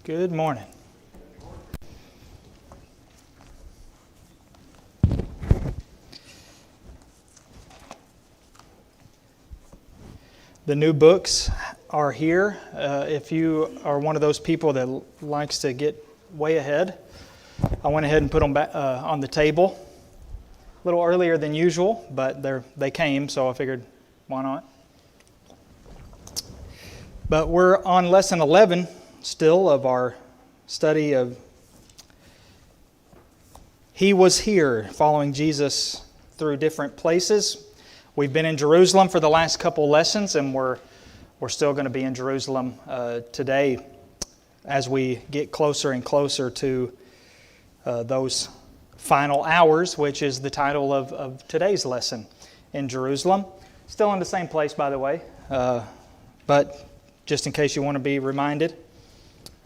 Good morning. The new books are here. If you are one of those people that likes to get way ahead, I went ahead and put them back on the table a little earlier than usual, but they came, so I figured, why not? But we're on lesson 11 still of our study of He Was Here, following Jesus through different places. We've been in Jerusalem for the last couple lessons, and we're still going to be in Jerusalem today as we get closer and closer to those final hours, which is the title of today's lesson, in Jerusalem. Still in the same place, by the way, but just in case you want to be reminded,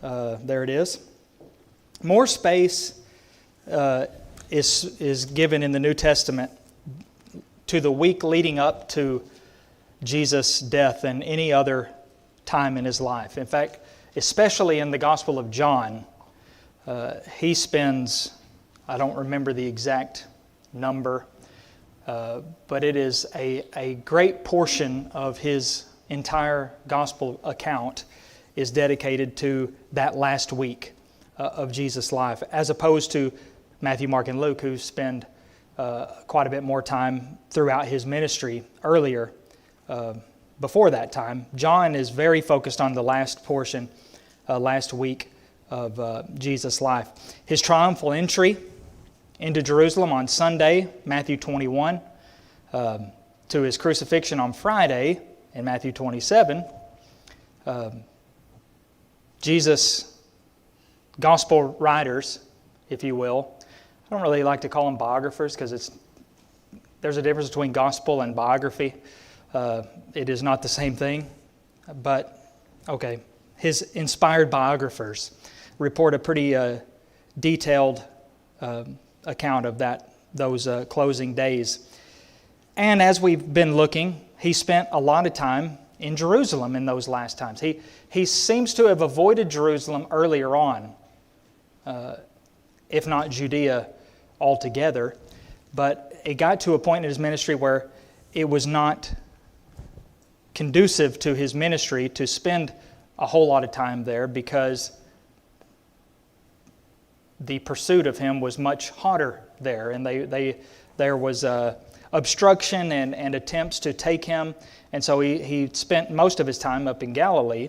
there it is. More space is given in the New Testament to the week leading up to Jesus' death than any other time in His life. In fact, especially in the Gospel of John, he spends, I don't remember the exact number, but it is a great portion of his entire Gospel account is dedicated to that last week of Jesus' life, as opposed to Matthew, Mark, and Luke, who spend quite a bit more time throughout his ministry earlier before that time. John is very focused on the last portion, last week of Jesus' life. His triumphal entry into Jerusalem on Sunday, Matthew 21, to his crucifixion on Friday in Matthew 27, Jesus' gospel writers, if you will. I don't really like to call them biographers because there's a difference between gospel and biography. It is not the same thing, but okay. His inspired biographers report a pretty detailed account of those closing days. And as we've been looking, he spent a lot of time in Jerusalem in those last times. He seems to have avoided Jerusalem earlier on, if not Judea altogether. But it got to a point in his ministry where it was not conducive to his ministry to spend a whole lot of time there, because the pursuit of him was much hotter there, and there was obstruction and attempts to take him. And so he spent most of his time up in Galilee,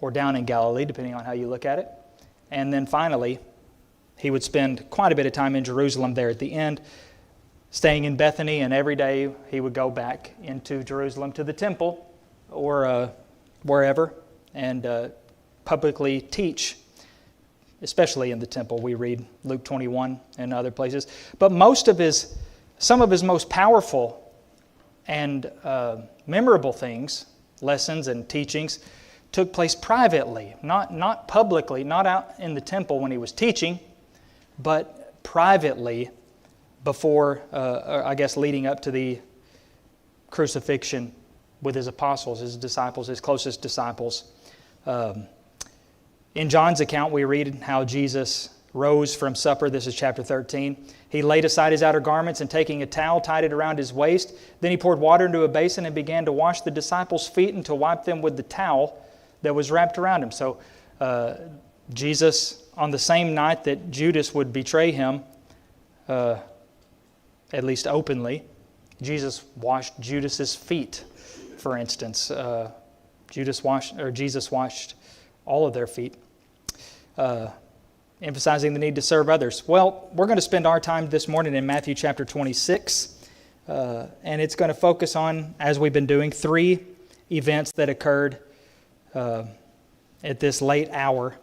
or down in Galilee, depending on how you look at it. And then finally, he would spend quite a bit of time in Jerusalem there at the end, staying in Bethany, and every day he would go back into Jerusalem to the temple or wherever and publicly teach, especially in the temple. We read Luke 21 and other places. But some of his most powerful and memorable things, lessons and teachings, took place privately, not publicly, not out in the temple when he was teaching, but privately before, leading up to the crucifixion with his apostles, his disciples, his closest disciples. In John's account, we read how Jesus rose from supper. This is chapter 13. He laid aside his outer garments, and taking a towel, tied it around his waist. Then he poured water into a basin and began to wash the disciples' feet and to wipe them with the towel that was wrapped around him. So Jesus, on the same night that Judas would betray him, at least openly, Jesus washed Judas's feet, for instance. Jesus washed all of their feet, emphasizing the need to serve others. Well, we're going to spend our time this morning in Matthew chapter 26, and it's going to focus on, as we've been doing, 3 events that occurred at this late hour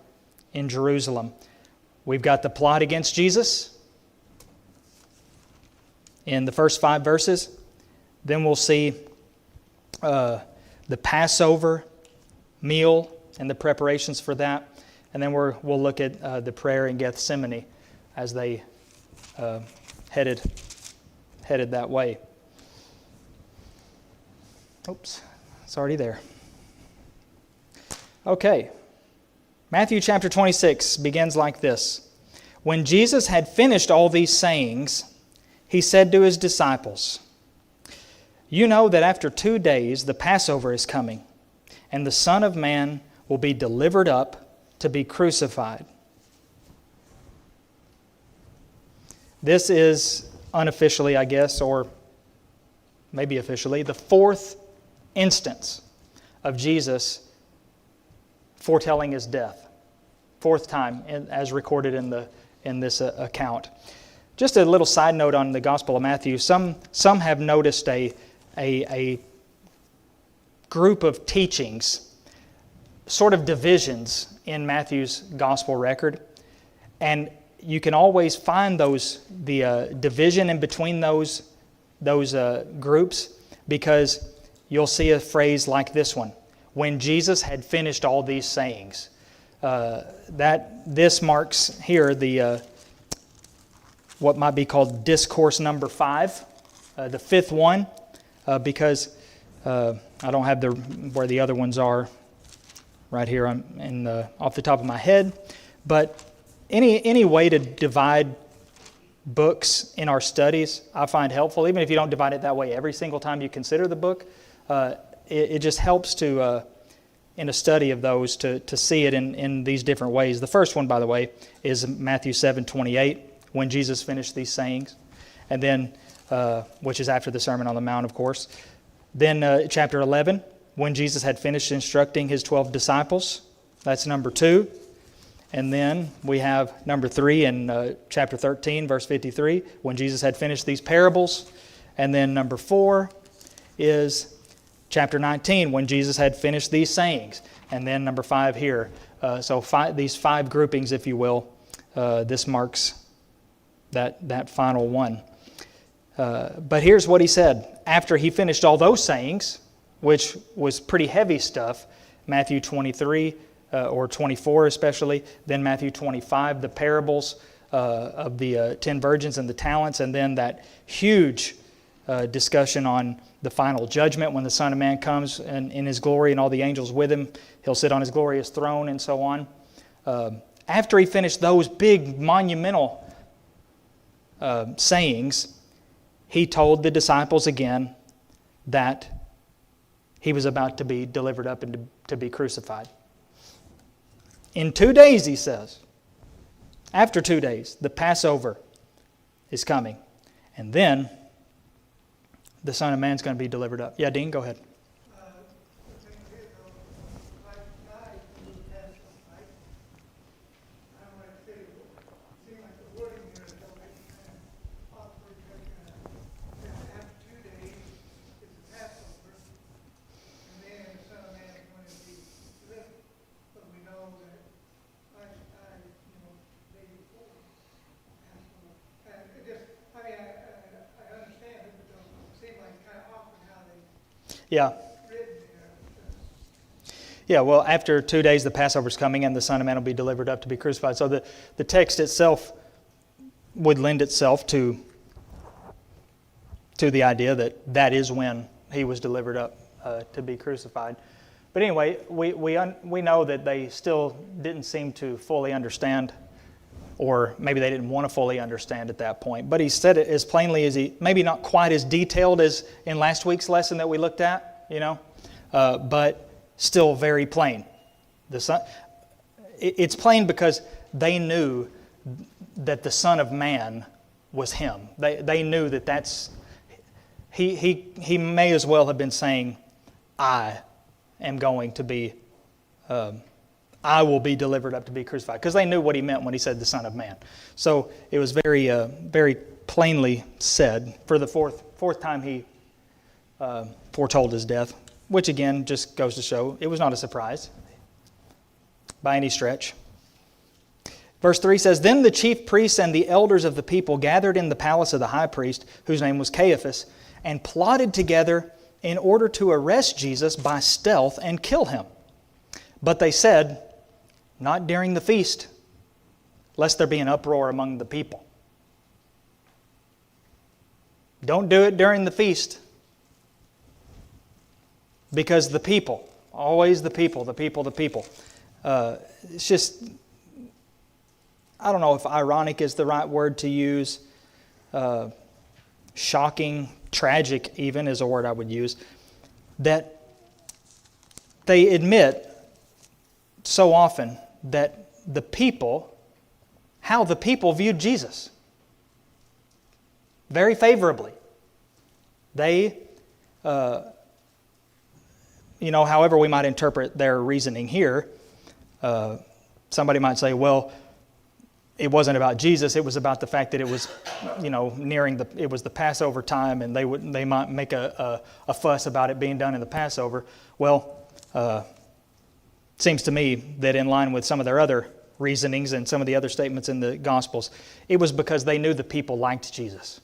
in Jerusalem. We've got the plot against Jesus in the first 5 verses. Then we'll see the Passover meal and the preparations for that. And then we'll look at the prayer in Gethsemane as they headed that way. Oops, it's already there. Okay, Matthew chapter 26 begins like this. When Jesus had finished all these sayings, he said to his disciples, "You know that after 2 days the Passover is coming, and the Son of Man will be delivered up to be crucified." This is unofficially, I guess, or maybe officially, the fourth instance of Jesus foretelling his death. Fourth time as recorded in this account. Just a little side note on the Gospel of Matthew. Some have noticed a group of teachings, sort of divisions in Matthew's Gospel record, and you can always find the division in between those groups, because you'll see a phrase like this one: when Jesus had finished all these sayings. This marks here the what might be called discourse number 5, the fifth one, because I don't have where the other ones are right here off the top of my head. But any way to divide books in our studies I find helpful, even if you don't divide it that way every single time you consider the book. It just helps to, in a study of those, to see it in these different ways. The first one, by the way, is Matthew 7:28, when Jesus finished these sayings, and then, which is after the Sermon on the Mount, of course. Then chapter 11, when Jesus had finished instructing his 12 disciples. That's number 2. And then we have number 3 in chapter 13, verse 53, when Jesus had finished these parables. And then number 4 is chapter 19, when Jesus had finished these sayings. And then number 5 here. These 5 groupings, if you will, this marks that final one. But here's what he said. After he finished all those sayings, which was pretty heavy stuff, Matthew 23, or 24 especially, then Matthew 25, the parables of the 10 virgins and the talents, and then that huge discussion on the final judgment when the Son of Man comes in His glory and all the angels with Him. He'll sit on His glorious throne and so on. After He finished those big monumental sayings, He told the disciples again that He was about to be delivered up and to be crucified. In 2 days, He says, after 2 days, the Passover is coming. And then the Son of Man is going to be delivered up. Yeah, Dean, go ahead. Yeah. Yeah, well, after 2 days the Passover is coming and the Son of Man will be delivered up to be crucified. So the text itself would lend itself to the idea that is when He was delivered up to be crucified. But anyway, we know that they still didn't seem to fully understand, or maybe they didn't want to fully understand at that point. But He said it as plainly as maybe not quite as detailed as in last week's lesson that we looked at, but still very plain. It's plain because they knew that the Son of Man was Him. They knew that's... He may as well have been saying, I am going to be... I will be delivered up to be crucified. Because they knew what He meant when He said the Son of Man. So it was very very plainly said. For the fourth time He foretold His death, which again just goes to show it was not a surprise by any stretch. Verse 3 says, Then the chief priests and the elders of the people gathered in the palace of the high priest, whose name was Caiaphas, and plotted together in order to arrest Jesus by stealth and kill Him. But they said, Not during the feast, lest there be an uproar among the people. Don't do it during the feast. Because the people, always the people. It's just, I don't know if ironic is the right word to use. Shocking, tragic even is a word I would use. That they admit so often that how the people viewed Jesus. Very favorably. They, however we might interpret their reasoning here, somebody might say, well, it wasn't about Jesus, it was about the fact that it was, it was the Passover time, and they might make a fuss about it being done in the Passover. Well, it seems to me that in line with some of their other reasonings and some of the other statements in the Gospels, it was because they knew the people liked Jesus.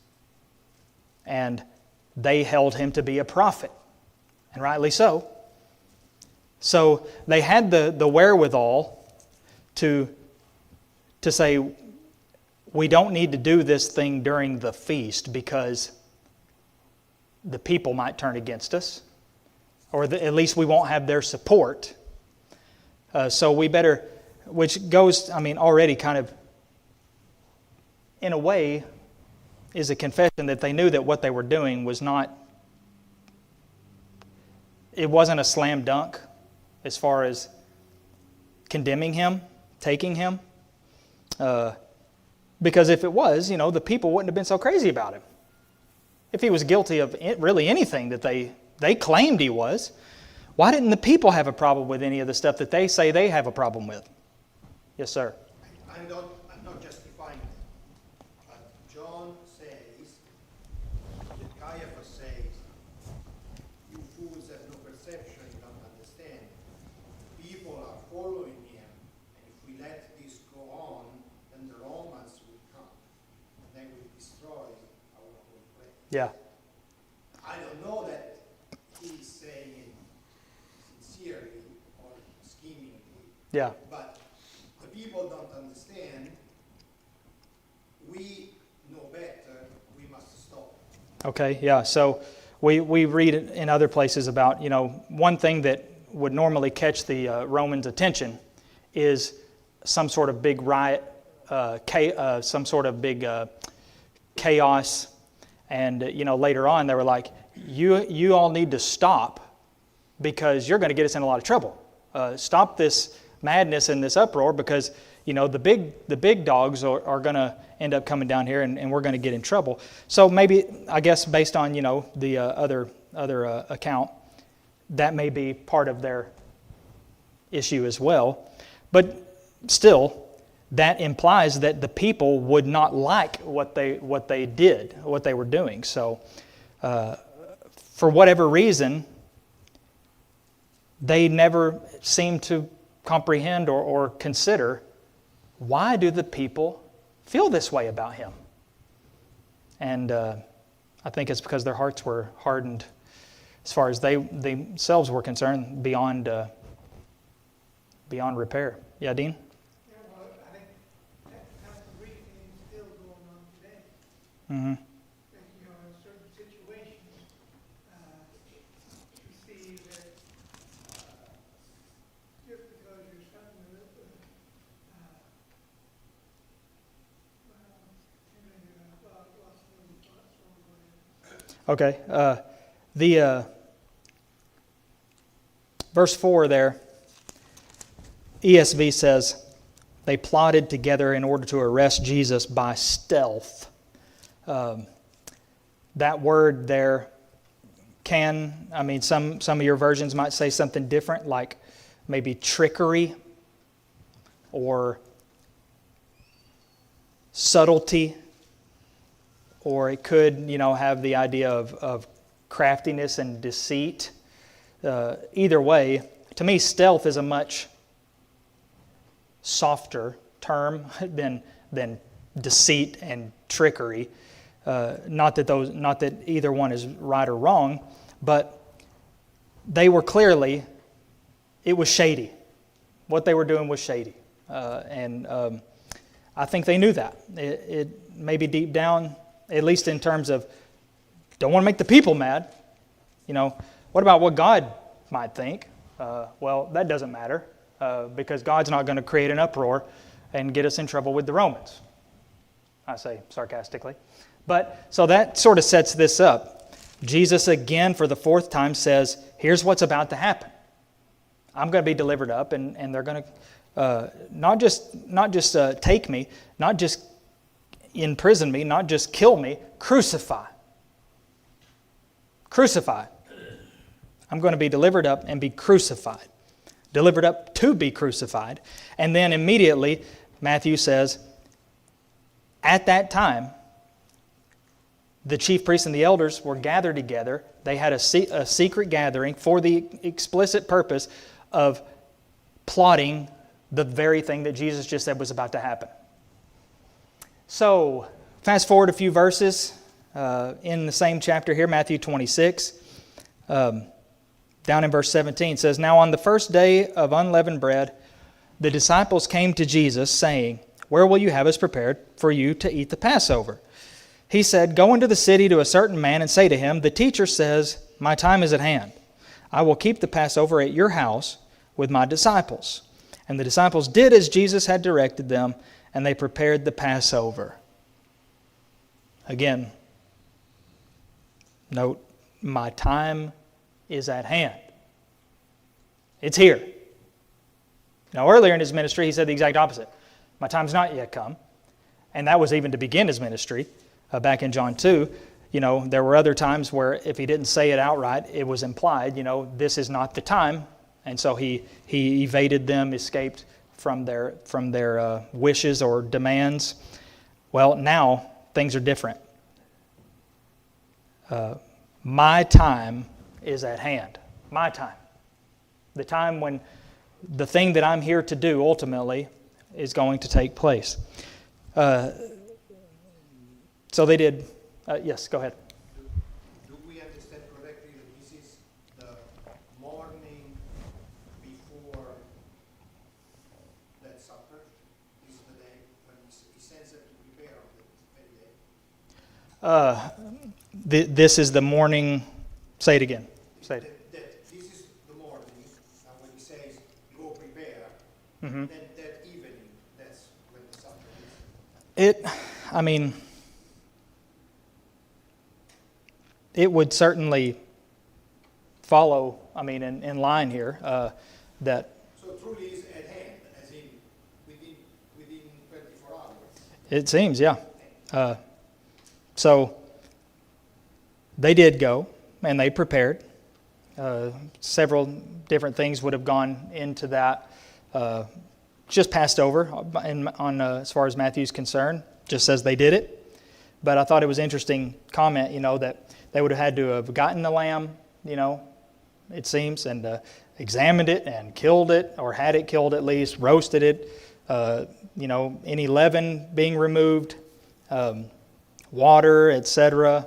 And they held him to be a prophet, and rightly so. So they had the wherewithal to say, we don't need to do this thing during the feast because the people might turn against us, or at least we won't have their support. So we better, which goes, already kind of, in a way, is a confession that they knew that what they were doing was not, it wasn't a slam dunk as far as condemning him, taking him. Because if it was, the people wouldn't have been so crazy about him. If he was guilty of really anything that they claimed he was, why didn't the people have a problem with any of the stuff that they say they have a problem with? Yes, sir. I'm not justifying it. But John says, Caiaphas says, you fools have no perception, you don't understand. People are following him, and if we let this go on, then the Romans will come, and they will destroy our whole place. Yeah. I don't know that he's saying it sincerely or schemingly. Yeah. But the people don't understand. We know better. We must stop. Okay, yeah. So we read in other places about, one thing that would normally catch the Romans' attention is some sort of big riot, some sort of big chaos. And, later on they were like, you all need to stop because you're going to get us in a lot of trouble. Stop this madness and this uproar because, the big dogs are going to end up coming down here and we're going to get in trouble. So maybe, I guess, based on, the other account, that may be part of their issue as well. But still, that implies that the people would not like what they did, what they were doing. So, for whatever reason, they never seemed to comprehend or consider, why do the people feel this way about him? And I think it's because their hearts were hardened as far as they themselves were concerned beyond repair. Yeah, Dean? Yeah, well, I think that kind of reasoning is still going on today. Mm-hmm. That, in certain situations, you see that just because you're something that, Okay. The verse 4 there, ESV says, they plotted together in order to arrest Jesus by stealth. That word there some of your versions might say something different, like maybe trickery or subtlety, or it could, have the idea of craftiness and deceit. Either way, to me, stealth is a much softer term than deceit and trickery. Not that either one is right or wrong, but they were clearly, it was shady. What they were doing was shady, and I think they knew that. It maybe deep down, at least in terms of, don't want to make the people mad. What about what God might think? Well, that doesn't matter. because God's not going to create an uproar and get us in trouble with the Romans. I say sarcastically. But so that sort of sets this up. Jesus again for the fourth time says, here's what's about to happen. I'm going to be delivered up, and they're going to not just take me, not just imprison me, not just kill me, crucify. Crucify. I'm going to be delivered up and be crucified. Delivered up to be crucified. And then immediately, Matthew says, at that time, the chief priests and the elders were gathered together. They had a secret gathering for the explicit purpose of plotting the very thing that Jesus just said was about to happen. So, fast forward a few verses in the same chapter here, Matthew 26. Down in verse 17 says, Now on the first day of unleavened bread, the disciples came to Jesus, saying, Where will you have us prepared for you to eat the Passover? He said, Go into the city to a certain man and say to him, The teacher says, My time is at hand. I will keep the Passover at your house with my disciples. And the disciples did as Jesus had directed them, and they prepared the Passover. Again, note, my time is at hand. It's here. Now, earlier in his ministry, he said the exact opposite. My time's not yet come. And that was even to begin his ministry. Back in John 2, there were other times where if he didn't say it outright, it was implied, this is not the time. And so he evaded them, escaped from their wishes or demands. Well, now things are different. My time is at hand. My time. The time when the thing that I'm here to do ultimately is going to take place. So they did. Yes, go ahead. Do we understand correctly that this is the morning before that supper? This is the day when he sends them to prepare on the very day? This is the morning. Say it again. Say it. This is the morning, and when he says, go prepare, Mm-hmm. then that evening, that's when the supper is. It would certainly follow, in line here, that... So truly is at hand, as in within 24 hours. It seems, yeah. So they did go, and they prepared. Several different things would have gone into that. Just passed over as far as Matthew's concerned, just says they did it. But I thought it was interesting comment, that they would have had to have gotten the lamb, it seems, and examined it and killed it, or had it killed at least, roasted it, any leaven being removed, water, etc.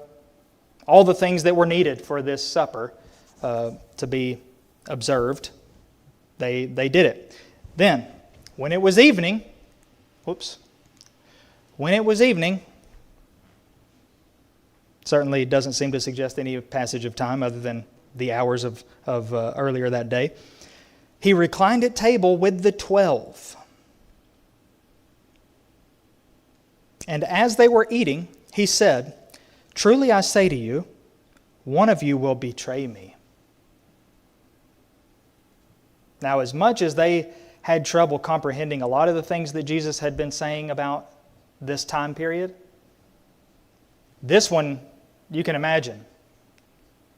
All the things that were needed for this supper to be observed, they did it. Then, when it was evening, certainly doesn't seem to suggest any passage of time other than the hours of earlier that day. He reclined at table with the 12. And as they were eating, he said, Truly I say to you, one of you will betray me. Now, as much as they had trouble comprehending a lot of the things that Jesus had been saying about this time period, this one, you can imagine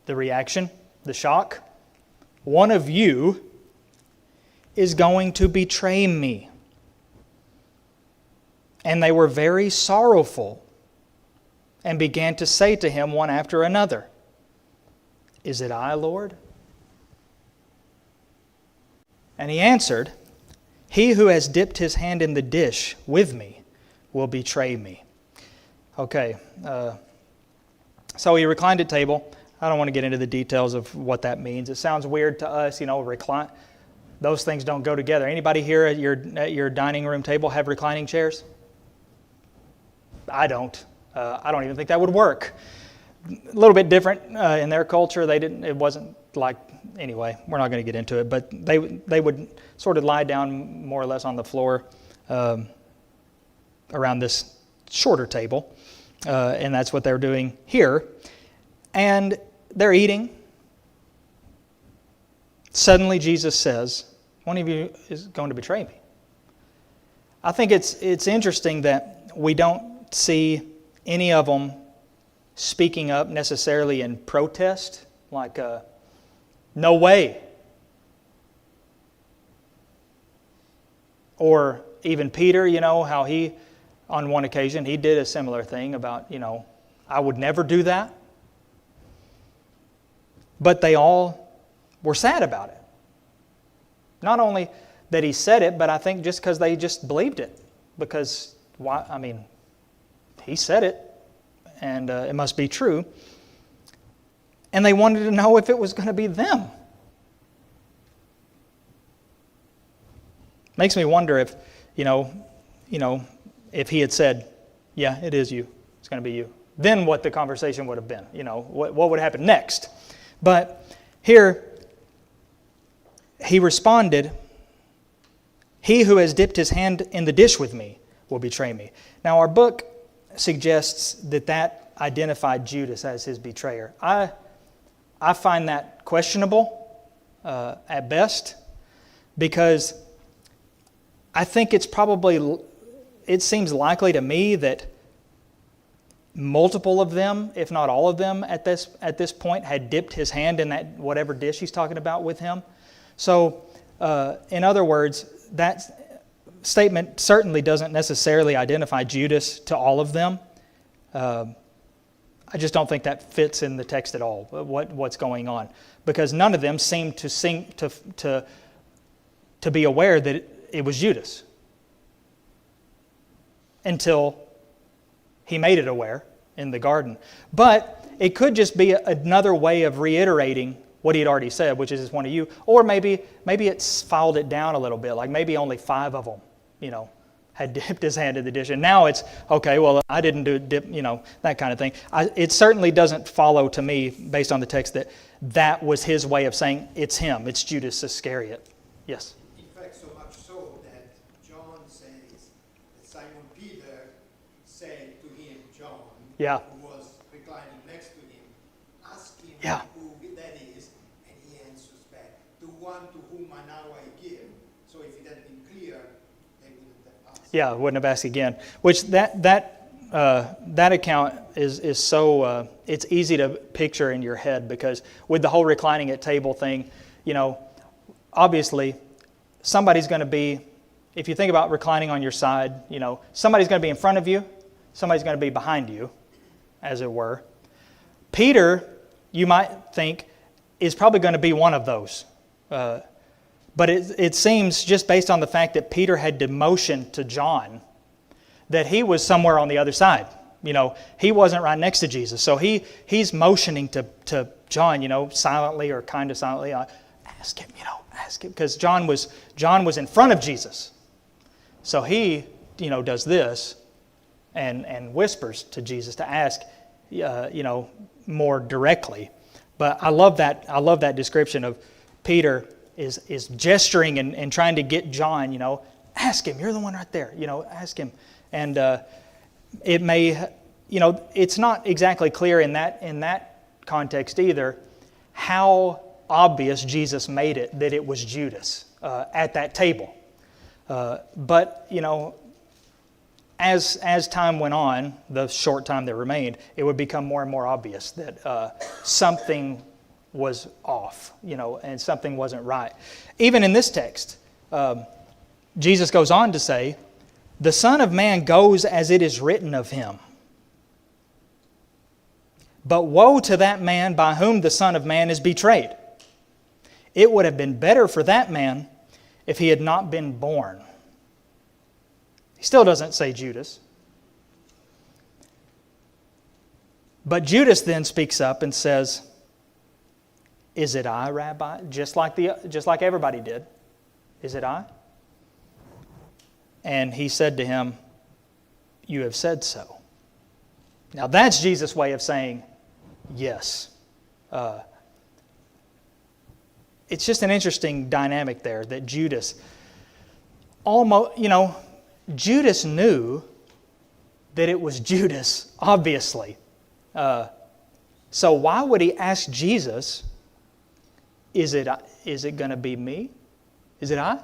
the reaction, the shock. One of you is going to betray me. And they were very sorrowful and began to say to him one after another, Is it I, Lord? And he answered, He who has dipped his hand in the dish with me will betray me. Okay, so he reclined at table. I don't want to get into the details of what that means. It sounds weird to us, recline. Those things don't go together. Anybody here at your dining room table have reclining chairs? I don't. I don't even think that would work. A little bit different in their culture. It wasn't like, anyway, we're not going to get into it, but they would sort of lie down more or less on the floor around this shorter table, and that's what they're doing here. And they're eating. Suddenly Jesus says, one of you is going to betray me. I think it's interesting that we don't see any of them speaking up necessarily in protest, like, no way. Or even Peter, how he, on one occasion, he did a similar thing about, I would never do that. But they all were sad about it. Not only that he said it, but I think just because they just believed it. Because, he said it, and it must be true. And they wanted to know if it was going to be them. Makes me wonder if, if he had said, yeah, it is you, it's going to be you. Then what the conversation would have been, what would happen next. But here, he responded, "He who has dipped his hand in the dish with me will betray me." Now, our book suggests that identified Judas as his betrayer. I find that questionable at best, because I think it seems likely to me that multiple of them, if not all of them at this point, had dipped his hand in that whatever dish he's talking about with him. So, in other words, that statement certainly doesn't necessarily identify Judas to all of them. I just don't think that fits in the text at all, what's going on. Because none of them seem to be aware that it was Judas until he made it aware in the garden. But it could just be another way of reiterating what he had already said, which is it's one of you. Or maybe it's filed it down a little bit, like maybe only 5 of them, had dipped his hand in the dish. And now it's, okay, well, I didn't do dip, that kind of thing. It certainly doesn't follow to me, based on the text, that was his way of saying, it's him, it's Judas Iscariot. Yes? In fact, so much so that John says that Simon Peter said to him, John, Yeah. who was reclining next to him, ask him Yeah. who that is, and he answers back, the one to whom I now I give. So if it had been clear, they wouldn't have asked. Yeah, wouldn't have asked again. Which that account is so, it's easy to picture in your head, because with the whole reclining at table thing, obviously somebody's going to be, if you think about reclining on your side, somebody's going to be in front of you, somebody's going to be behind you, as it were. Peter, you might think, is probably going to be one of those. But it seems, just based on the fact that Peter had demotion to John, that he was somewhere on the other side. He wasn't right next to Jesus. So he's motioning to John, silently or kind of silently, ask him, because John was in front of Jesus. So he, does this and whispers to Jesus to ask, more directly. But I love that description of Peter is gesturing and trying to get John, ask him, you're the one right there, ask him. And it may, it's not exactly clear in that context either how obvious Jesus made it that it was Judas at that table. But, as time went on, the short time that remained, it would become more and more obvious that something was off, and something wasn't right. Even in this text, Jesus goes on to say, "The Son of Man goes as it is written of him. But woe to that man by whom the Son of Man is betrayed. It would have been better for that man if he had not been born." He still doesn't say Judas. But Judas then speaks up and says, "Is it I, Rabbi?" Just like everybody did. "Is it I?" And he said to him, "You have said so." Now that's Jesus' way of saying, yes. it's just an interesting dynamic there that Judas almost, Judas knew that it was Judas, obviously. So why would he ask Jesus, is it going to be me? Is it I?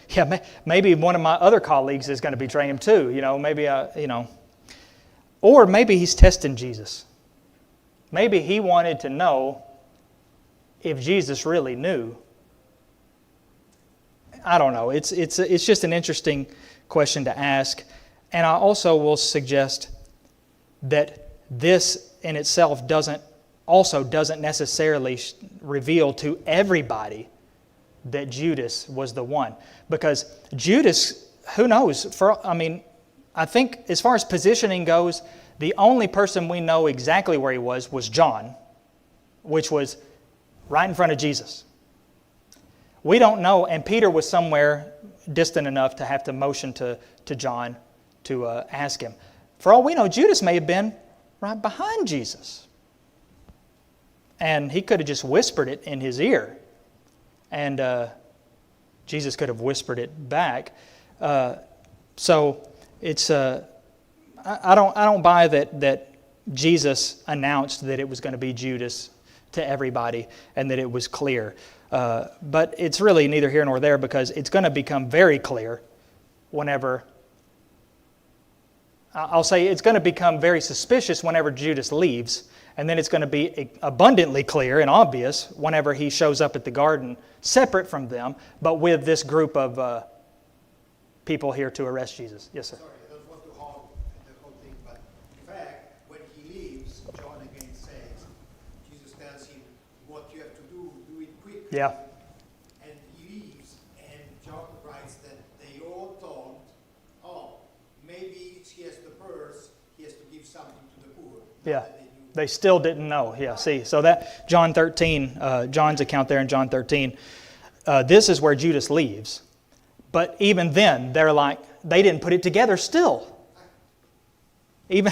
Yeah, maybe one of my other colleagues is going to betray him too. Or maybe he's testing Jesus. Maybe he wanted to know if Jesus really knew. I don't know. It's just an interesting question to ask. And I also will suggest that this in itself doesn't necessarily reveal to everybody that Judas was the one. Because Judas, who knows? I think as far as positioning goes, the only person we know exactly where he was John, which was right in front of Jesus. We don't know, and Peter was somewhere distant enough to have to motion to John to ask him. For all we know, Judas may have been right behind Jesus. And he could have just whispered it in his ear. And Jesus could have whispered it back. So it's I don't buy that Jesus announced that it was going to be Judas to everybody and that it was clear. But it's really neither here nor there, because it's going to become very clear whenever, I'll say it's going to become very suspicious whenever Judas leaves, and then it's going to be abundantly clear and obvious whenever he shows up at the garden separate from them, but with this group of people here to arrest Jesus. Yes, sir. Sorry, I don't want to hog the whole thing, but in fact, when he leaves, John again says, Jesus tells him, what you have to do it quickly. Yeah. And he leaves, and John writes that they all thought, oh, maybe he has the purse, he has to give something to the poor. Yeah. They still didn't know. Yeah, see, so that John 13, John's account there in John 13, this is where Judas leaves. But even then, they're like, they didn't put it together still. Even,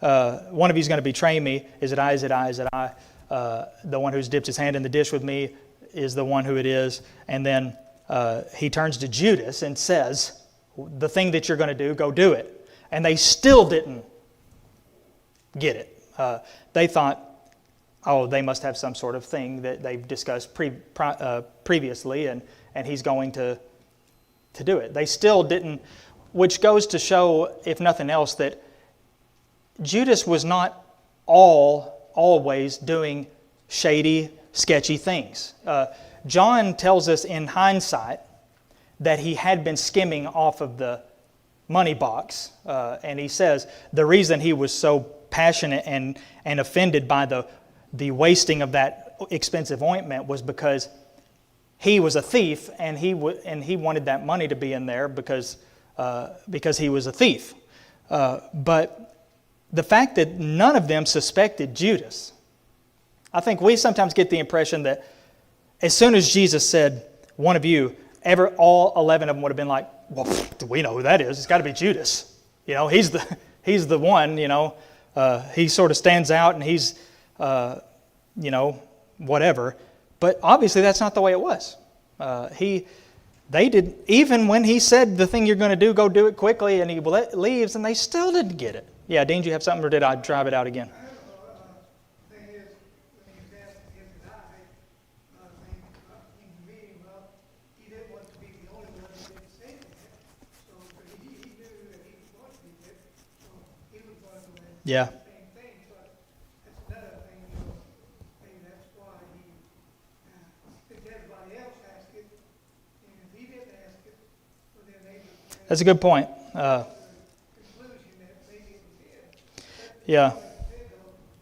one of you's going to betray me. Is it I, is it I, is it I? The one who's dipped his hand in the dish with me is the one who it is. And then he turns to Judas and says, the thing that you're going to do, go do it. And they still didn't get it. They thought, oh, they must have some sort of thing that they've discussed previously, and he's going to do it. They still didn't, which goes to show, if nothing else, that Judas was not always doing shady, sketchy things. John tells us in hindsight that he had been skimming off of the money box, and he says the reason he was so passionate and offended by the wasting of that expensive ointment was because he was a thief, and he wanted that money to be in there because he was a thief. But the fact that none of them suspected Judas, I think we sometimes get the impression that as soon as Jesus said, one of you, all 11 of them would have been like, well, we know who that is. It's got to be Judas. He's the one. He sort of stands out, and he's, whatever. But obviously, that's not the way it was. They did, even when he said the thing you're going to do, go do it quickly, and he leaves, and they still didn't get it. Yeah, Dean, do you have something, or did I drive it out again? The thing is, when he was asked him to die, in the meeting, he didn't want to be the only one who didn't say that. So he knew that he was going to be there, so he was going to do Yeah. the same thing. But that's another thing, maybe that's why if everybody else asked it, and if he didn't ask it, well, then they would That's a good point. conclusion that maybe it was him. Yeah.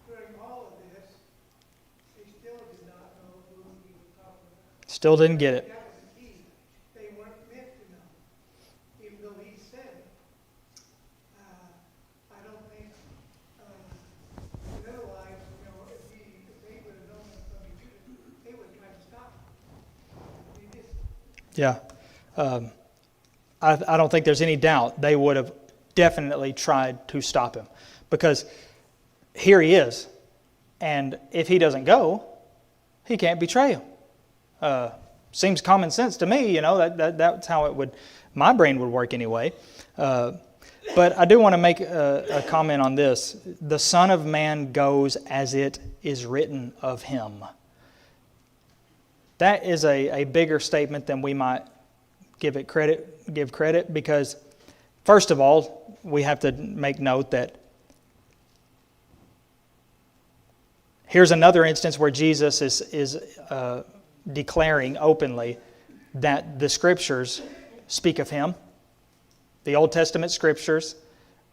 During all of this, they still did not know who he was talking about. Still didn't get it. That was the key. They weren't meant to know, even though he said it. I don't think, otherwise, if they would have known it from Judas, they would have tried to stop him. They missed it. Yeah. I don't think there's any doubt they would have definitely tried to stop him. Because here he is. And if he doesn't go, he can't betray him. Seems common sense to me, that's how my brain would work anyway. But I do want to make a comment on this. The Son of Man goes as it is written of him. That is a bigger statement than we might give credit, because first of all, we have to make note that here's another instance where Jesus is declaring openly that the Scriptures speak of him. The Old Testament Scriptures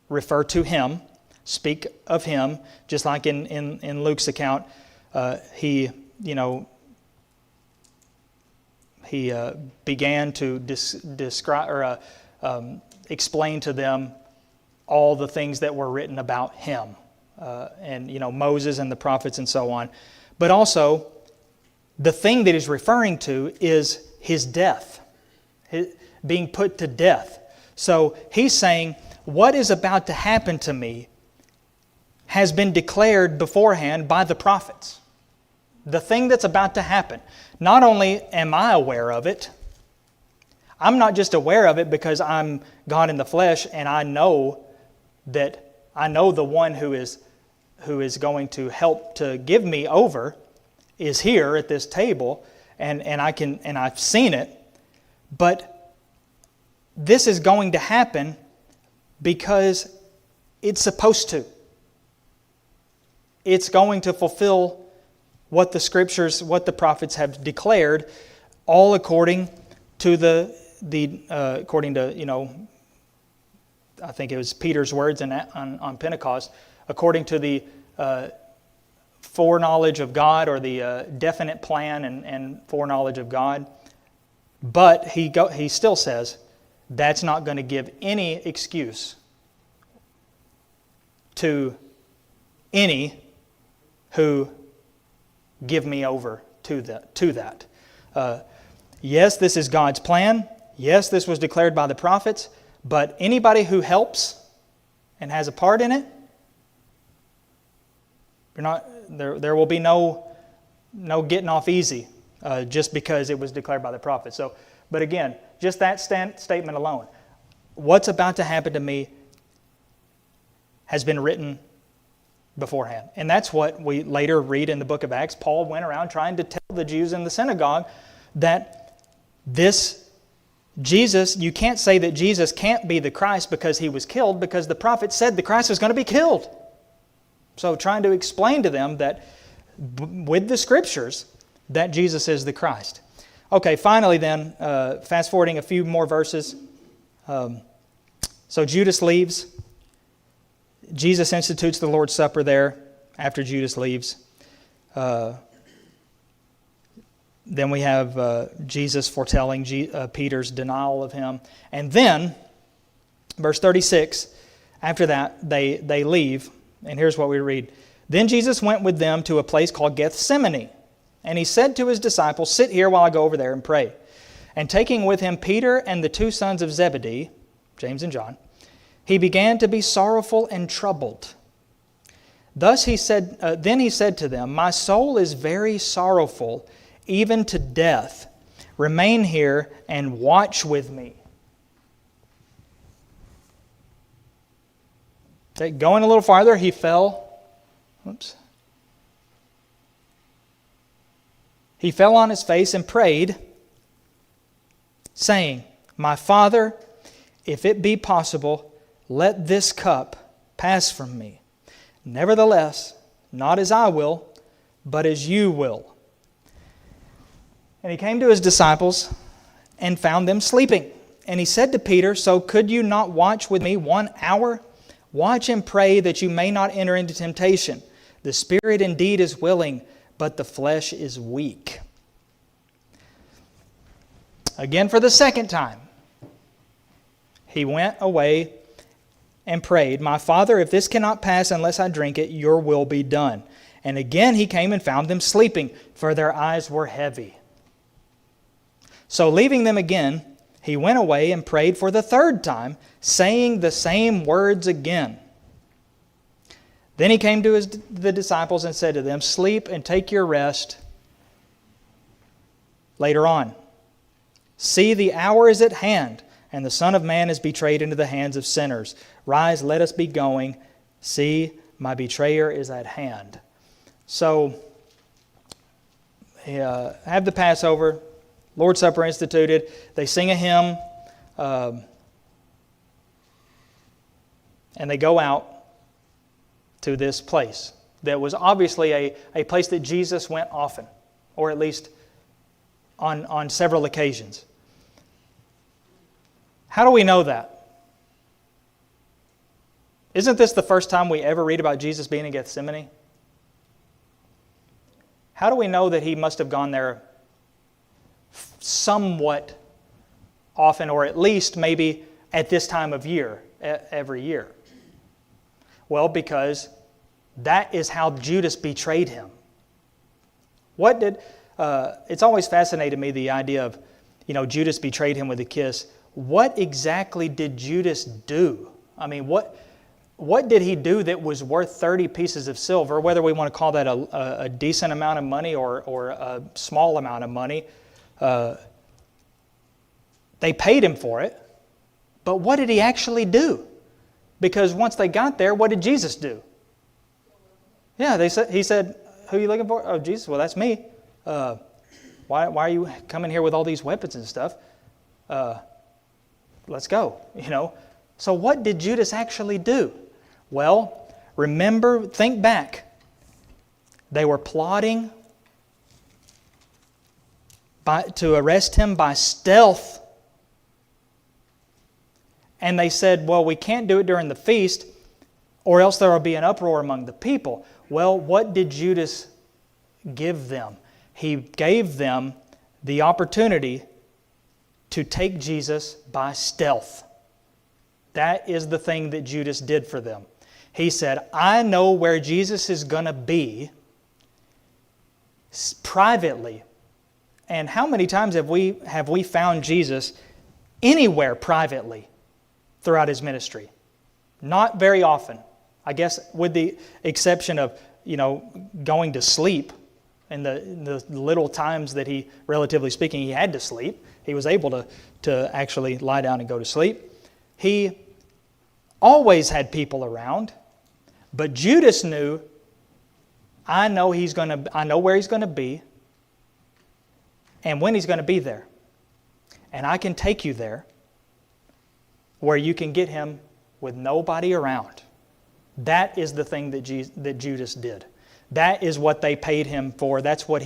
refer to him, speak of him, just like in Luke's account, he began to describe or explain to them all the things that were written about him, and Moses and the prophets and so on. But also, the thing that he's referring to is his death, being put to death. So he's saying, what is about to happen to me has been declared beforehand by the prophets. The thing that's about to happen. Not only am I aware of it, I'm not just aware of it because I'm God in the flesh and I know the one who is going to help to give me over is here at this table, and I've seen it, but this is going to happen because it's supposed to. It's going to fulfill what the Scriptures, what the prophets have declared, all according to according to I think it was Peter's words on Pentecost, according to the foreknowledge of God, or the definite plan and foreknowledge of God. But he still says that's not going to give any excuse to any who give me over to that. Yes, this is God's plan. Yes, this was declared by the prophets. But anybody who helps and has a part in it, there will be no getting off easy just because it was declared by the prophets. So, but again, just that statement alone, what's about to happen to me has been written beforehand. And that's what we later read in the book of Acts. Paul went around trying to tell the Jews in the synagogue that this Jesus, you can't say that Jesus can't be the Christ because he was killed, because the prophet said the Christ was going to be killed. So trying to explain to them that with the Scriptures that Jesus is the Christ. Okay, finally then, fast forwarding a few more verses. So Judas leaves. Jesus institutes the Lord's Supper there after Judas leaves. Then we have Jesus foretelling Peter's denial of him. And then, verse 36, after that, they leave. And here's what we read. Then Jesus went with them to a place called Gethsemane. And he said to his disciples, "Sit here while I go over there and pray." And taking with him Peter and the two sons of Zebedee, James and John, he began to be sorrowful and troubled. Thus he said. Then he said to them, "My soul is very sorrowful, even to death. Remain here and watch with me." Okay, going a little farther, he fell. He fell on his face and prayed, saying, "My Father, if it be possible, let this cup pass from me. Nevertheless, not as I will, but as you will." And he came to his disciples and found them sleeping. And he said to Peter, "So could you not watch with me 1 hour? Watch and pray that you may not enter into temptation. The spirit indeed is willing, but the flesh is weak." Again, for the second time, he went away and prayed, "My Father, if this cannot pass unless I drink it, your will be done." And again he came and found them sleeping, for their eyes were heavy. So leaving them again, He went away and prayed for the third time, saying the same words again. Then he came to the disciples and said to them, "Sleep and take your rest later on. See, the hour is at hand, and the Son of Man is betrayed into the hands of sinners. Rise, let us be going. See, my betrayer is at hand." So, have the Passover, Lord's Supper instituted. They sing a hymn, and they go out to this place that was obviously a place that Jesus went often, or at least on several occasions. How do we know that? Isn't this the first time we ever read about Jesus being in Gethsemane? How do we know that he must have gone there somewhat often, or at least maybe at this time of year, every year? Well, because that is how Judas betrayed him. It's always fascinated me, the idea of, Judas betrayed him with a kiss. What exactly did Judas do? I mean, what did he do that was worth 30 pieces of silver, whether we want to call that a decent amount of money or a small amount of money? They paid him for it, but what did he actually do? Because once they got there, what did Jesus do? Yeah, he said, "Who are you looking for?" "Oh, Jesus." "Well, that's me. Why are you coming here with all these weapons and stuff? Let's go." So what did Judas actually do? Well, think back. They were plotting to arrest him by stealth. And they said, "Well, we can't do it during the feast, or else there will be an uproar among the people." Well, what did Judas give them? He gave them the opportunity to take Jesus by stealth. That is the thing that Judas did for them. He said, "I know where Jesus is going to be privately." And how many times have we found Jesus anywhere privately throughout his ministry? Not very often. I guess with the exception of, going to sleep in the little times that he, relatively speaking, he had to sleep. He was able to actually lie down and go to sleep. He always had people around, but Judas knew, I know where he's going to be and when he's going to be there. And I can take you there where you can get him with nobody around. That is the thing that Judas did. That is what they paid him for. That's what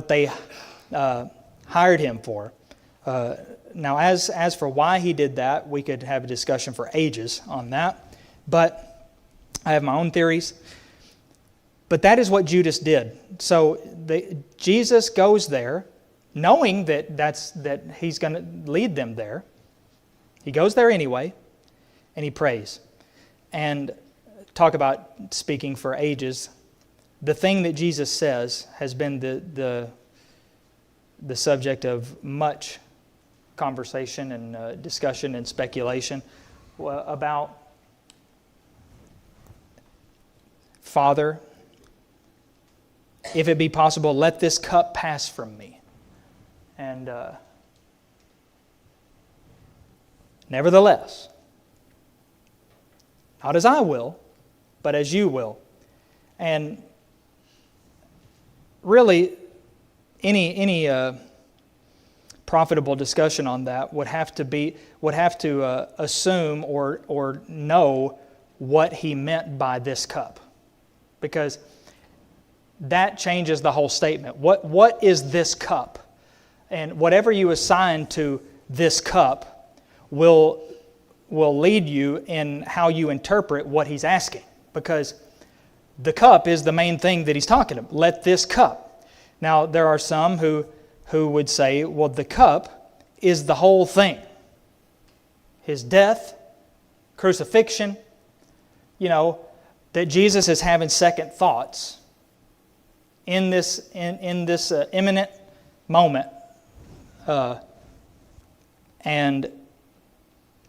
they hired him for. Now, as for why he did that, we could have a discussion for ages on that. But I have my own theories. But that is what Judas did. So Jesus goes there, knowing that he's going to lead them there. He goes there anyway, and he prays. And talk about speaking for ages. The thing that Jesus says has been the subject of much conversation and discussion and speculation about, "Father, if it be possible, let this cup pass from me. And nevertheless, not as I will, but as you will." And really, any profitable discussion on that would have to assume or know what he meant by this cup, because that changes the whole statement. What is this cup? And whatever you assign to this cup will lead you in how you interpret what he's asking, because the cup is the main thing that he's talking about. Let this cup. Now, there are some who would say, well, the cup is the whole thing. His death, crucifixion, that Jesus is having second thoughts in this imminent moment. And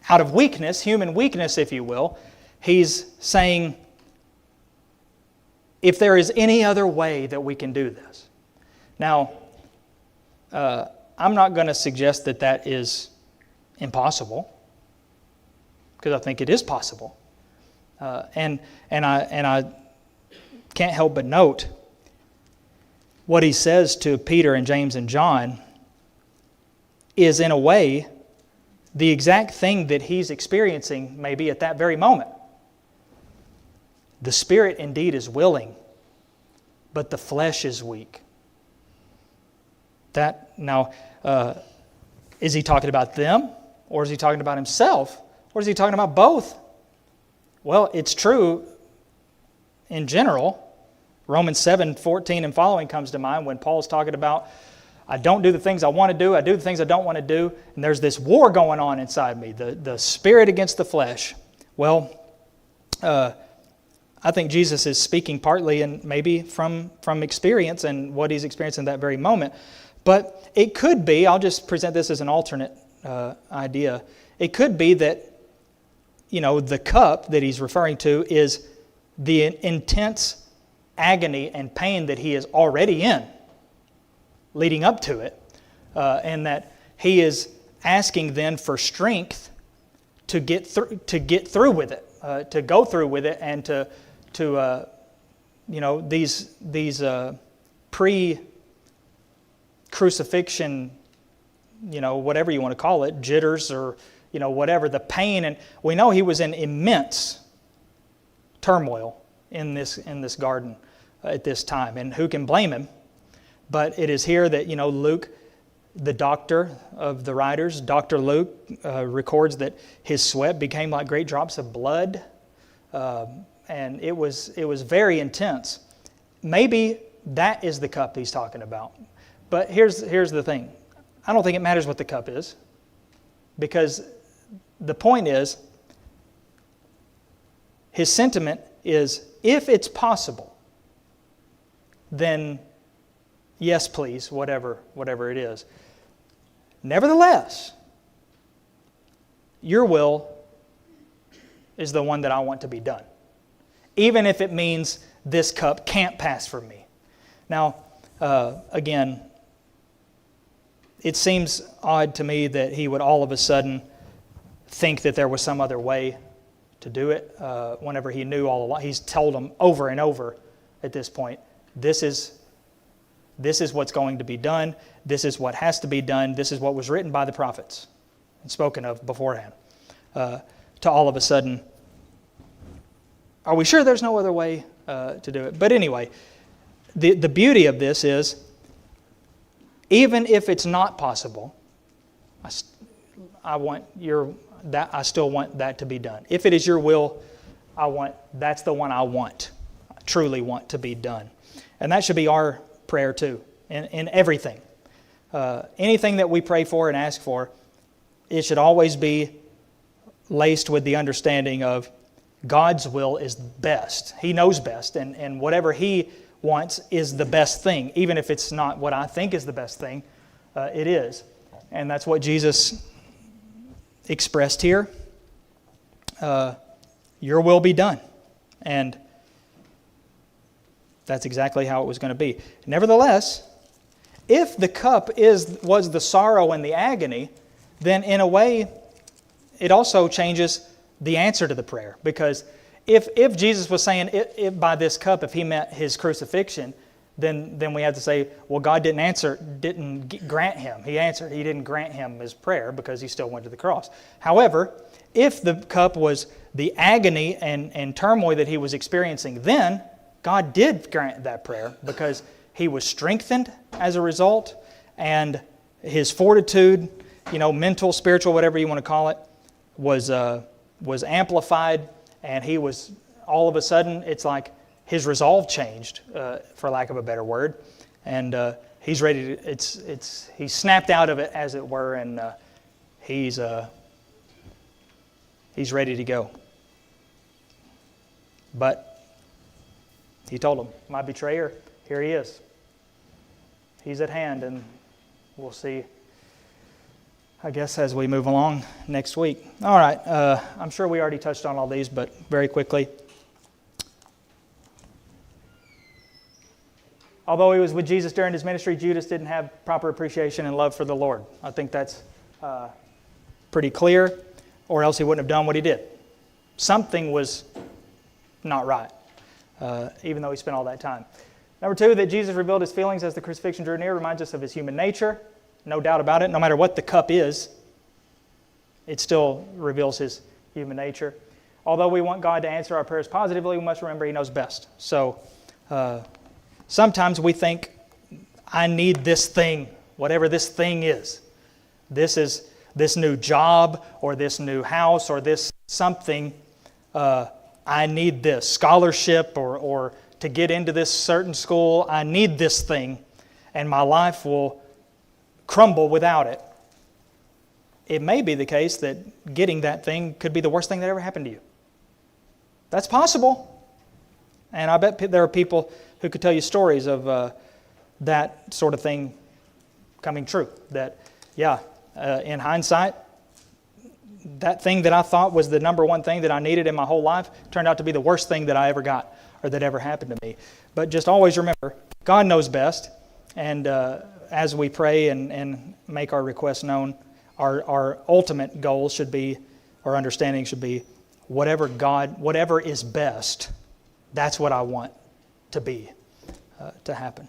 out of weakness, human weakness, if you will, he's saying, if there is any other way that we can do this. Now, I'm not going to suggest that that is impossible, because I think it is possible. And I can't help but note what he says to Peter and James and John is, in a way, the exact thing that he's experiencing maybe at that very moment. The spirit indeed is willing, but the flesh is weak. Is he talking about them, or is he talking about himself, or is he talking about both? Well, it's true in general. Romans 7:14 and following comes to mind when Paul's talking about, I don't do the things I want to do, I do the things I don't want to do, and there's this war going on inside me, the spirit against the flesh. Well, I think Jesus is speaking partly and maybe from experience and what he's experiencing that very moment. But it could be, I'll just present this as an alternate idea, it could be that, the cup that he's referring to is the intense agony and pain that he is already in leading up to it, and that he is asking then for strength to get through with it, to go through with it, and to these pre-crucifixion, whatever you want to call it, jitters or whatever, the pain. And we know he was in immense turmoil in this garden at this time, and who can blame him? But it is here that Luke, the doctor of the writers, Dr. Luke, records that his sweat became like great drops of blood, and it was very intense. Maybe that is the cup he's talking about. But here's the thing: I don't think it matters what the cup is, because the point is, his sentiment is, if it's possible, then yes, please, whatever it is. Nevertheless, your will is the one that I want to be done, even if it means this cup can't pass from me. Now, again, it seems odd to me that he would all of a sudden think that there was some other way to do it, whenever he knew all along. He's told them over and over at this point, this is what's going to be done. This is what has to be done. This is what was written by the prophets and spoken of beforehand. To all of a sudden, are we sure there's no other way to do it? But anyway, the beauty of this is, even if it's not possible, I still want that to be done. If it is your will, that's the one I truly want to be done. And that should be our prayer too, in everything. Anything that we pray for and ask for, it should always be laced with the understanding of God's will is best. He knows best, and whatever He wants is the best thing. Even if it's not what I think is the best thing, it is. And that's what Jesus expressed here. Your will be done. And that's exactly how it was going to be. Nevertheless, if the cup was the sorrow and the agony, then in a way, it also changes the answer to the prayer. Because if Jesus was saying, if by this cup, if He meant His crucifixion, then we have to say, well, God didn't grant Him. He didn't grant Him His prayer because He still went to the cross. However, if the cup was the agony and turmoil that He was experiencing then, God did grant that prayer because He was strengthened as a result, and His fortitude, mental, spiritual, whatever you want to call it, was amplified, and He was, all of a sudden, it's like His resolve changed, for lack of a better word, and He's ready to, He's snapped out of it, as it were, and He's ready to go. But He told them, my betrayer, here he is. He's at hand, and we'll see I guess as we move along next week. All right, I'm sure we already touched on all these, but very quickly. Although he was with Jesus during his ministry, Judas didn't have proper appreciation and love for the Lord. I think that's pretty clear, or else he wouldn't have done what he did. Something was not right, even though he spent all that time. Number two, that Jesus revealed his feelings as the crucifixion drew near reminds us of his human nature. No doubt about it. No matter what the cup is, it still reveals his human nature. Although we want God to answer our prayers positively, we must remember he knows best. So sometimes we think, I need this thing, whatever this thing is. This is this new job or this new house or this something. I need this scholarship or to get into this certain school. I need this thing, and my life will crumble without it. It may be the case that getting that thing could be the worst thing that ever happened to you. That's possible. And I bet there are people who could tell you stories of that sort of thing coming true. That, in hindsight, that thing that I thought was the number one thing that I needed in my whole life turned out to be the worst thing that I ever got or that ever happened to me. But just always remember, God knows best. And as we pray and make our requests known, our ultimate goal should be, our understanding should be, whatever is best, that's what I want to be, to happen.